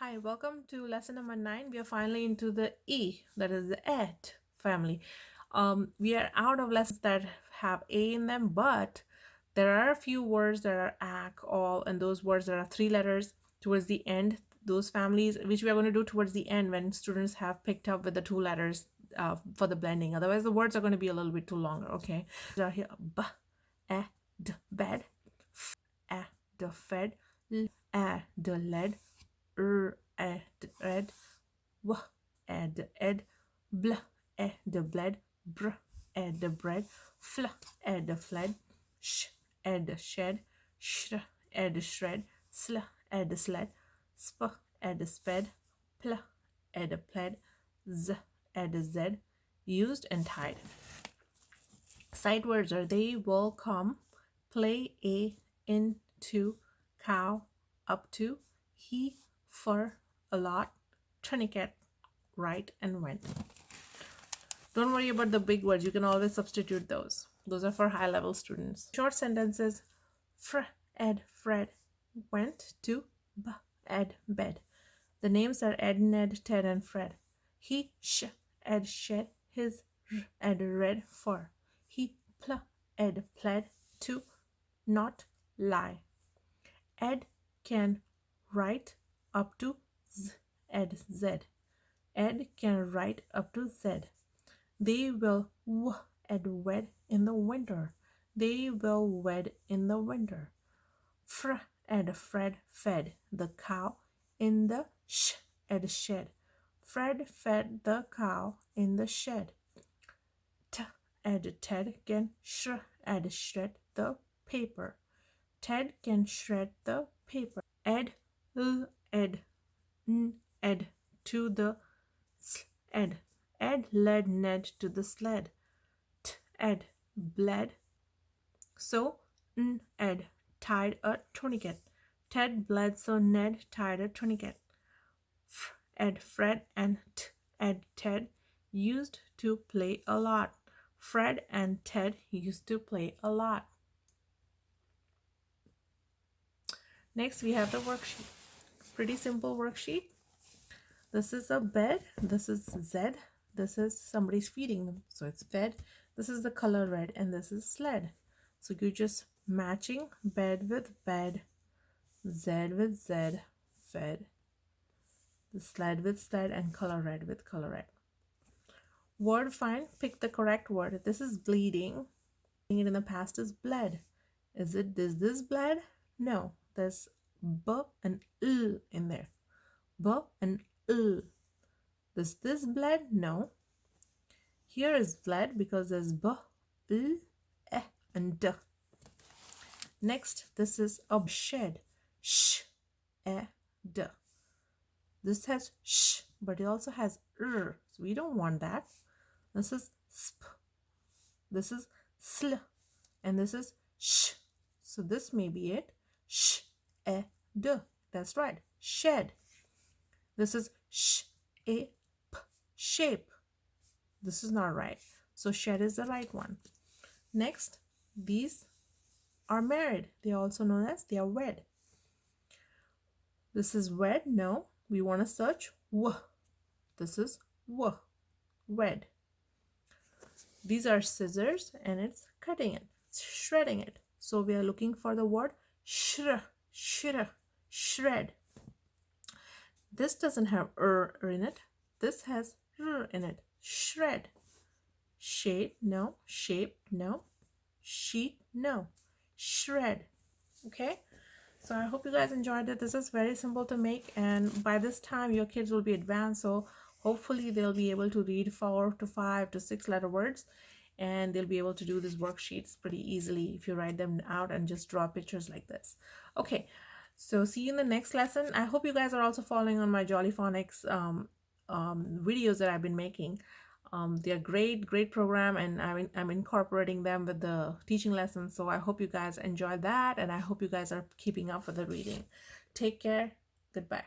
Hi, welcome to lesson number 9. We are finally into the E, that is the ET family. We are out of lessons that have A in them, but there are a few words that are ACK, all, and those words that are 3 letters towards the end, those families, which we are going to do towards the end when students have picked up with the 2 letters for the blending. Otherwise, the words are going to be a little bit too longer, okay? So are here, B, E, D, bed, F, E, D, fed, L, E, D, lead, ed, red, w, ed, ed, bl, ed, bled, br, ed, bread, fl, ed, fled, sh, ed, shed, sh, ed, shred, sl, ed, sled, sp, ed, sped, pl, ed, pled, z, ed, zed, used and tied. Sight words are they, will, come, play, a, into, cow, up to, he, for, a lot, tourniquet, right, and went. Don't worry about the big words. You can always substitute those. Those are for high-level students. Short sentences. Ed, Fred, went to Ed, bed. The names are Ed, Ned, Ted, and Fred. He, Ed, shed, his, Ed, read, for. He, Ed, pled, to, not, lie. Ed can write up to Ed, Z. Ed can write up to Z. They will Ed, wed in the winter. They will wed in the winter. Ed, Fred, fed the cow in the Ed, shed. Fred fed the cow in the shed. Ed, Ted can Ed, shred the paper. Ted can shred the paper. Ed, Ed, Ed to the sled. Ed led Ned to the sled. Ed bled. So Ed tied a tourniquet. Ted bled, so Ned tied a tourniquet. Ed, Fred, and Ed, Ted used to play a lot. Fred and Ted used to play a lot. Next, we have the worksheet. Pretty simple worksheet. This is a bed. This is Z. This is somebody's feeding them. So it's fed. This is the color red, and this is sled. So you're just matching bed with bed, Z with Z, fed. The sled with sled, and color red with color red. Word find, pick the correct word. This is bleeding. It in the past is bled. Is this bled? No. There's B and L in there. B and L. This bled? No. Here is bled because there's B, L, E, and D. Next, this is a shed. Sh, E, D. This has sh, but it also has r. So we don't want that. This is sp. This is sl. And this is sh. So this may be it. Sh, E, D. That's right. Shed. This is sh, a, p, shape. This is not right. So shed is the right one. Next, these are married. They are also known as they are wed. This is wed. No, we want to search w. This is w, wed. These are scissors, and it's cutting it. It's shredding it. So we are looking for the word shred. This doesn't have in it. This has in it. Shred. Shade, no. Shape, no. Sheet, no. Shred. Okay? So I hope you guys enjoyed it. This is very simple to make, and by this time your kids will be advanced, so hopefully they'll be able to read 4 to 5 to 6 letter words, and they'll be able to do these worksheets pretty easily if you write them out and just draw pictures like this. Okay, so see you in the next lesson. I hope you guys are also following on my Jolly Phonics videos that I've been making. They're great program, and I'm incorporating them with the teaching lessons. So I hope you guys enjoy that, and I hope you guys are keeping up with the reading. Take care. Goodbye.